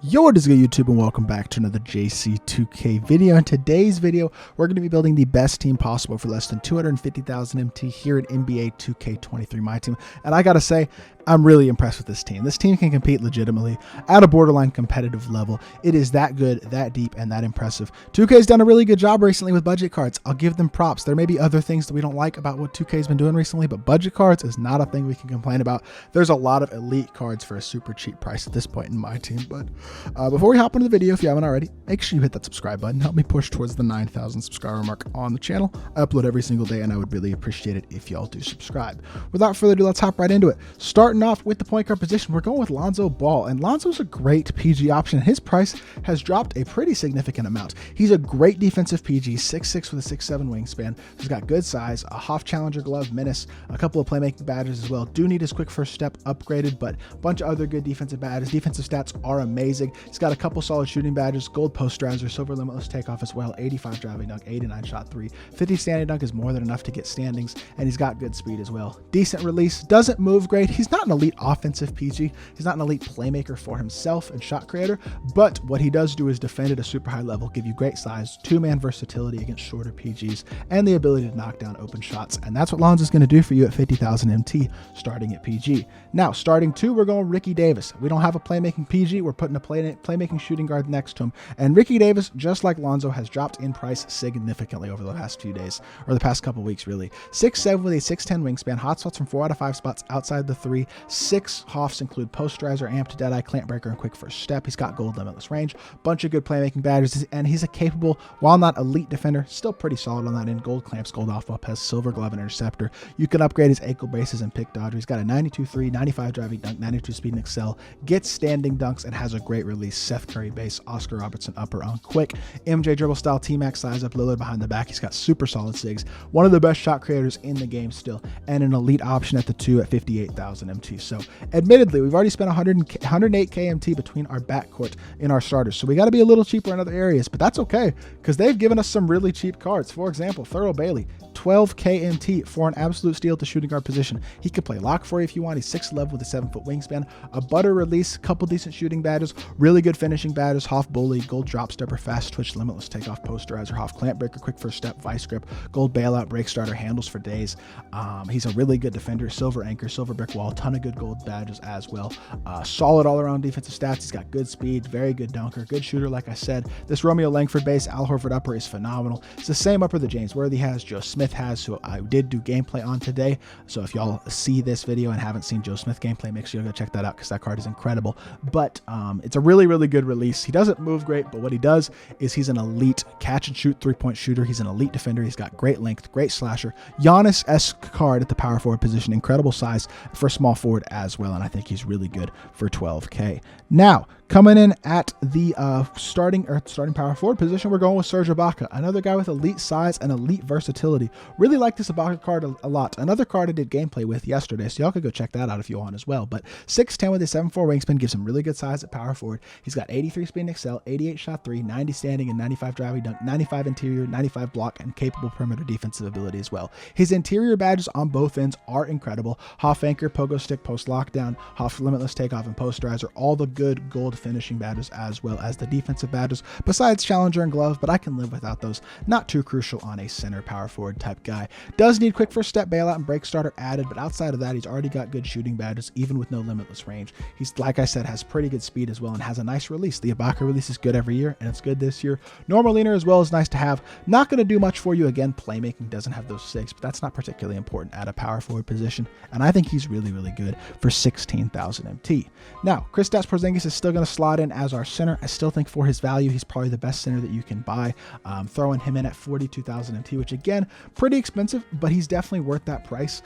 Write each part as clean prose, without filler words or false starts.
Yo, what is good, YouTube, and welcome back to another JC2K video. In today's video, we're going to be building the best team possible for less than 250,000 MT here at NBA 2K23 MyTEAM. And I gotta say, I'm really impressed with this team. This team can compete legitimately at a borderline competitive level. It is that good, that deep, and that impressive. 2K's done a really good job recently with budget cards. I'll give them props. There may be other things that we don't like about what 2K's been doing recently, but budget cards is not a thing we can complain about. There's a lot of elite cards for a super cheap price at this point in my team. But before we hop into the video, if you haven't already, make sure you hit that subscribe button. Help me push towards the 9,000 subscriber mark on the channel. I upload every single day, and I would really appreciate it if y'all do subscribe. Without further ado, let's hop right into it. Starting off with the point guard position, we're going with Lonzo Ball, and Lonzo's a great PG option. His price has dropped a pretty significant amount. He's a great defensive PG, 6'6" with a 6'7" wingspan. He's got good size, a Hoff Challenger glove, menace, a couple of playmaking badges as well. Do need his quick first step upgraded, but a bunch of other good defensive badges. Defensive stats are amazing. He's got a couple solid shooting badges, gold posterizer, silver limitless takeoff as well, 85 driving dunk, 89 shot three, 50 standing dunk is more than enough to get standings, and he's got good speed as well. Decent release, doesn't move great. He's not an elite offensive PG. He's not an elite playmaker for himself and shot creator, but what he does do is defend at a super high level, give you great size, two-man versatility against shorter PGs, and the ability to knock down open shots, and that's what Lonzo's going to do for you at 50,000 MT starting at PG. Now, starting two, we're going Ricky Davis. We don't have a playmaking PG. We're putting a playmaking shooting guard next to him, and Ricky Davis, just like Lonzo, has dropped in price significantly over the past few days, or the past couple weeks really. 6'7" with a 6'10" wingspan, hot spots from 4 out of 5 spots outside the 3, 6 Hoffs include posterizer, amped, deadeye, clamp breaker, and quick first step. He's got gold limitless range, bunch of good playmaking badges, and he's a capable, while not elite defender, still pretty solid on that end. Gold clamps, gold off bump, has silver glove and interceptor. You can upgrade his ankle braces and pick dodger. He's got a 92-3, 95 driving dunk, 92 speed and excel, gets standing dunks, and has a great release. Seth Curry base, Oscar Robertson upper on quick, MJ dribble style, T-Max size up, Lillard behind the back. He's got super solid sigs, one of the best shot creators in the game still, and an elite option at the 2 at 58,000 MT. So admittedly, we've already spent 108 KMT between our backcourt in our starters, so we got to be a little cheaper in other areas, but that's okay because they've given us some really cheap cards. For example, Thurl Bailey, 12 KMT for an absolute steal at the shooting guard position. He can play lock for you if you want. He's 6'11" with a 7-foot wingspan, a butter release, couple decent shooting badges, really good finishing badges, Hoff bully, gold drop stepper, fast twitch, limitless takeoff, posterizer, Hoff clamp breaker, quick first step, vice grip, gold bailout, break starter, handles for days. He's a really good defender, silver anchor, silver brick wall, ton of good gold badges as well. Solid all-around defensive stats. He's got good speed, very good dunker, good shooter. Like I said, this Romeo Langford base, Al Horford upper is phenomenal. It's the same upper that James Worthy has, Joe Smith has, who I did do gameplay on today. So if y'all see this video and haven't seen Joe Smith gameplay, make sure you go check that out because that card is incredible. But it's a really, really good release. He doesn't move great, but what he does is he's an elite catch and shoot three-point shooter. He's an elite defender. He's got great length, great slasher. Giannis-esque card at the power forward position, incredible size for small forward as well, and I think he's really good for 12K. Now, coming in at the starting power forward position, we're going with Serge Ibaka, another guy with elite size and elite versatility. Really like this Ibaka card a lot. Another card I did gameplay with yesterday, so y'all could go check that out if you want as well. But 6'10" with a 7'4" wingspan gives him really good size at power forward. He's got 83 speed and excel, 88 shot three, 90 standing and 95 driving dunk, 95 interior, 95 block, and capable perimeter defensive ability as well. His interior badges on both ends are incredible. Hoff anchor, pogo stick, post lockdown, Hoff limitless takeoff, and posterizer, all the good gold finishing badges as well as the defensive badges besides challenger and glove, but I can live without those. Not too crucial on a center power forward type guy. Does need quick first step, bailout, and break starter added, but outside of that, he's already got good shooting badges even with no limitless range. He's, like I said, has pretty good speed as well and has a nice release. The Ibaka release is good every year and it's good this year. Normal leaner as well is nice to have. Not going to do much for you. Again, playmaking doesn't have those 6, but that's not particularly important at a power forward position, and I think he's really, really good for 16,000 MT. Now, Kristaps Porzingis is still going to slot in as our center. I still think for his value, he's probably the best center that you can buy. Throwing him in at 42,000 MT, which again, pretty expensive, but he's definitely worth that price.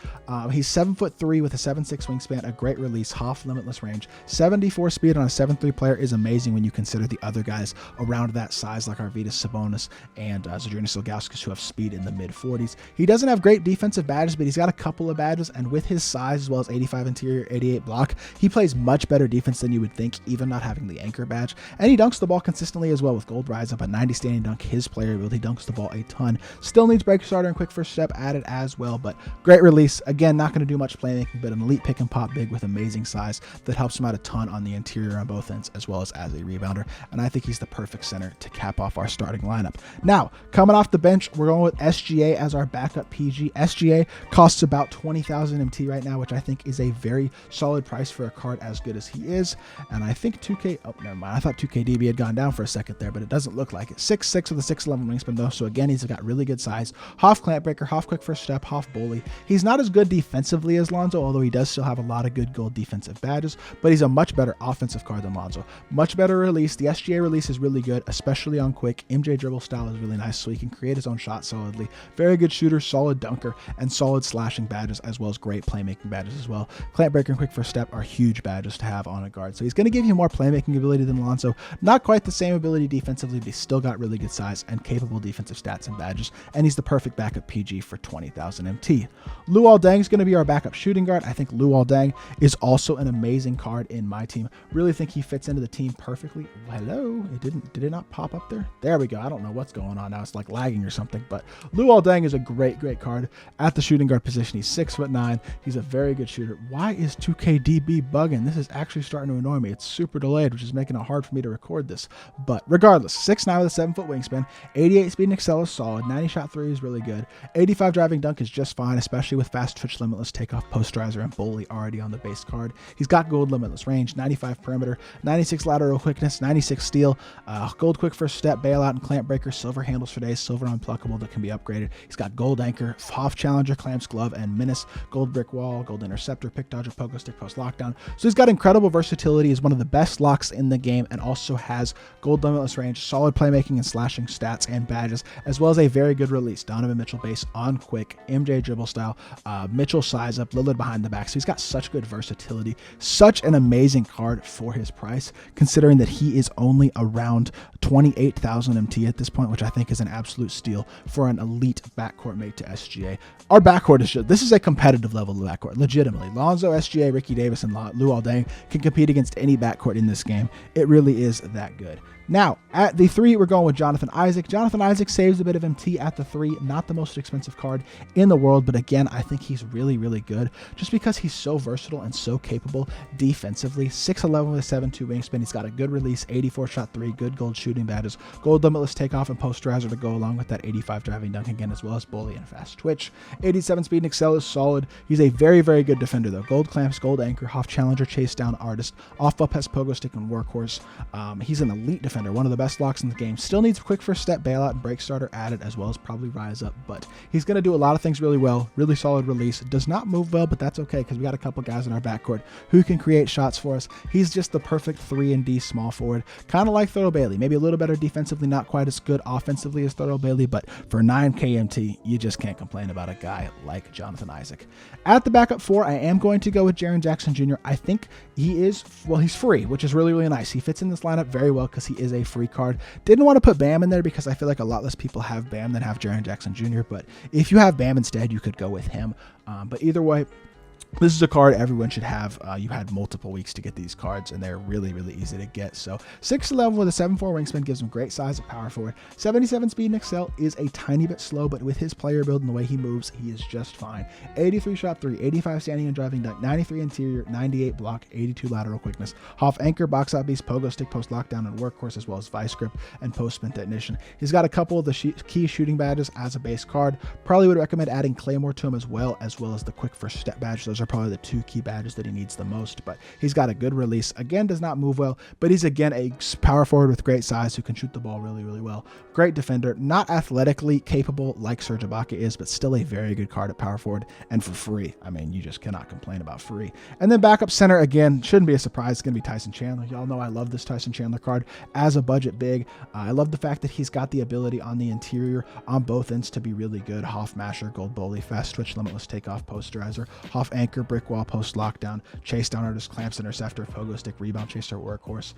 He's 7'3" with a 7'6" wingspan, a great release, Hoff limitless range, 74 speed on a 7'3" player is amazing when you consider the other guys around that size like Arvydas Sabonis and Zydrunas Ilgauskas who have speed in the mid-40s. He doesn't have great defensive badges, but he's got a couple of badges, and with his size as well as 85 interior, 88 block, he plays much better defense than you would think, even not having having the anchor badge. And he dunks the ball consistently as well with gold rise up, a 90 standing dunk. His player ability dunks the ball a ton. Still needs break starter and quick first step added as well, but great release. Again, not going to do much playmaking, but an elite pick and pop big with amazing size that helps him out a ton on the interior on both ends, as well as a rebounder. And I think he's the perfect center to cap off our starting lineup. Now, coming off the bench, we're going with SGA as our backup PG. SGA costs about 20,000 MT right now, which I think is a very solid price for a card as good as he is. And I think 2K, oh, never mind. I thought 2KDB had gone down for a second there, but it doesn't look like it. 6'6" with a 6'11" wingspan though. So again, he's got really good size. Half clamp breaker, half quick first step, half bully. He's not as good defensively as Lonzo, although he does still have a lot of good gold defensive badges, but he's a much better offensive card than Lonzo. Much better release. The SGA release is really good, especially on quick. MJ dribble style is really nice, so he can create his own shot solidly. Very good shooter, solid dunker, and solid slashing badges, as well as great playmaking badges as well. Clamp breaker and quick first step are huge badges to have on a guard. So he's going to give you more playmaking ability than Lonzo. Not quite the same ability defensively, but he's still got really good size and capable defensive stats and badges, and he's the perfect backup PG for 20,000 MT. Luol Deng is going to be our backup shooting guard. I think Luol Deng is also an amazing card in my team. Really think he fits into the team perfectly. Hello, did it not pop up there? There we go. I don't know what's going on now. It's like lagging or something, but Luol Deng is a great card at the shooting guard position. He's 6'9". He's a very good shooter. Why is 2KDB bugging? This is actually starting to annoy me. It's super delayed, which is making it hard for me to record this. But regardless, 6'9" with a 7-foot wingspan, 88 speed and excel is solid, 90 shot 3 is really good, 85 driving dunk is just fine, especially with fast twitch, limitless takeoff, posterizer, and bully already on the base card. He's got gold limitless range, 95 perimeter, 96 lateral quickness, 96 steal, gold quick first step, bailout, and clamp breaker, silver handles for days, silver unpluckable that can be upgraded. He's got gold anchor, half challenger, clamps, glove, and menace, gold brick wall, gold interceptor, pick dodger, pogo stick, post lockdown. So he's got incredible versatility, is one of the best locks in the game, and also has gold limitless range, solid playmaking and slashing stats and badges, as well as a very good release. Donovan Mitchell base on quick, MJ dribble style, Mitchell size up, Lillard behind the back. So he's got such good versatility, such an amazing card for his price, considering that he is only around 28,000 MT at this point, which I think is an absolute steal for an elite backcourt mate to SGA. Our backcourt is just, this is a competitive level of backcourt, legitimately. Lonzo, SGA, Ricky Davis, and Luol Deng can compete against any backcourt in this game. It really is that good. Now, at the 3, we're going with Jonathan Isaac. Jonathan Isaac saves a bit of MT at the 3. Not the most expensive card in the world, but again, I think he's really good just because he's so versatile and so capable defensively. 6'11" with a 7'2" wingspan. He's got a good release, 84 shot 3, good gold shooting badges, gold limitless takeoff and posterizer to go along with that 85 driving dunk again, as well as bully and fast twitch. 87 speed and excel is solid. He's a very good defender though. Gold clamps, gold anchor, half challenger, chase down artist, off up has pogo stick and workhorse. He's an elite defender, one of the best locks in the game. Still needs quick first step, bailout, and break starter added, as well as probably rise up, but he's going to do a lot of things really well. Really solid release. Does not move well, but that's okay because we got a couple guys in our backcourt who can create shots for us. He's just the perfect 3-and-D small forward, kind of like Thurl Bailey. Maybe a little better defensively, not quite as good offensively as Thurl Bailey, but for 9 KMT, you just can't complain about a guy like Jonathan Isaac. At the backup 4, I am going to go with Jaren Jackson Jr. I think he is, well, he's free, which is really nice. He fits in this lineup very well because he is a free card. Didn't want to put Bam in there because I feel like a lot less people have Bam than have Jaren Jackson Jr., but if you have Bam instead, you could go with him. But either way, this is a card everyone should have. You had multiple weeks to get these cards, and they're really easy to get. So 6'11" with a 7'4" wingspan gives him great size and power forward. 77 speed and excel is a tiny bit slow, but with his player build and the way he moves, he is just fine. 83 shot 3, 85 standing and driving dunk, 93 interior, 98 block, 82 lateral quickness. Half anchor, box out beast, pogo stick, post lockdown, and workhorse, as well as vice grip and post spin technician. He's got a couple of the key shooting badges as a base card. Probably would recommend adding Claymore to him as well as the quick first step badge. Those are probably the 2 key badges that he needs the most, but he's got a good release. Again, does not move well, but he's again a power forward with great size who can shoot the ball really well. Great defender, not athletically capable like Serge Ibaka is, but still a very good card at power forward and for free. I mean, you just cannot complain about free. And then backup center, again, shouldn't be a surprise. It's going to be Tyson Chandler. Y'all know I love this Tyson Chandler card as a budget big. I love the fact that he's got the ability on the interior on both ends to be really good. Half masher, gold bully, fast twitch, limitless takeoff, posterizer, half anchor, anchor, brick wall, post lockdown, chase down artist, clamps, interceptor, pogo stick, rebound chaser, workhorse.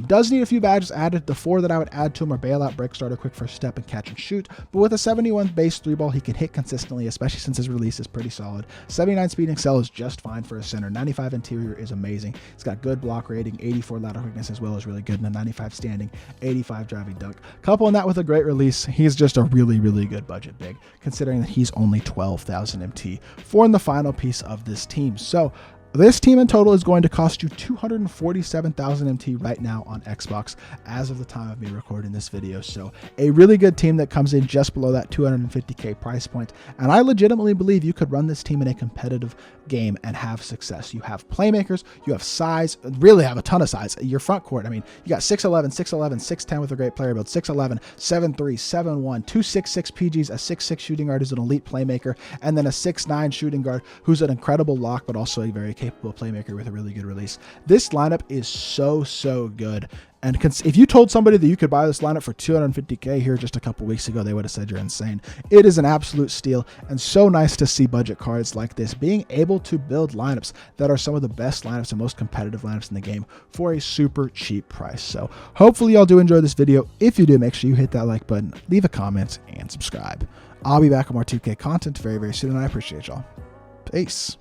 Does need a few badges added. The 4 that I would add to him are bailout, break starter, quick first step, and catch and shoot. But with a 71 base 3 ball, he can hit consistently, especially since his release is pretty solid. 79 speed and excel is just fine for a center. 95 interior is amazing. He's got good block rating, 84 lateral quickness as well as really good, and a 95 standing, 85 driving dunk. Coupling that with a great release, he's just a really, really good budget big, considering that he's only 12,000 MT for the final piece of this team. So this team in total is going to cost you 247,000 MT right now on Xbox as of the time of me recording this video. So a really good team that comes in just below that 250K price point. And I legitimately believe you could run this team in a competitive game and have success. You have playmakers, you have size, really have a ton of size. Your front court, I mean, you got 6'11", 6'11", 6'10 with a great player build, 6'11", 7'3", 7'1", 2'6" PGs, a 6'6" shooting guard who's an elite playmaker, and then a 6'9" shooting guard who's an incredible lock, but also a very capable playmaker with a really good release. This lineup is so good. And if you told somebody that you could buy this lineup for 250K here just a couple weeks ago, they would have said you're insane. It is an absolute steal, and so nice to see budget cards like this being able to build lineups that are some of the best lineups and most competitive lineups in the game for a super cheap price. So hopefully y'all do enjoy this video. If you do, make sure you hit that like button, leave a comment, and subscribe. I'll be back with more 2K content very soon, and I appreciate y'all. Peace.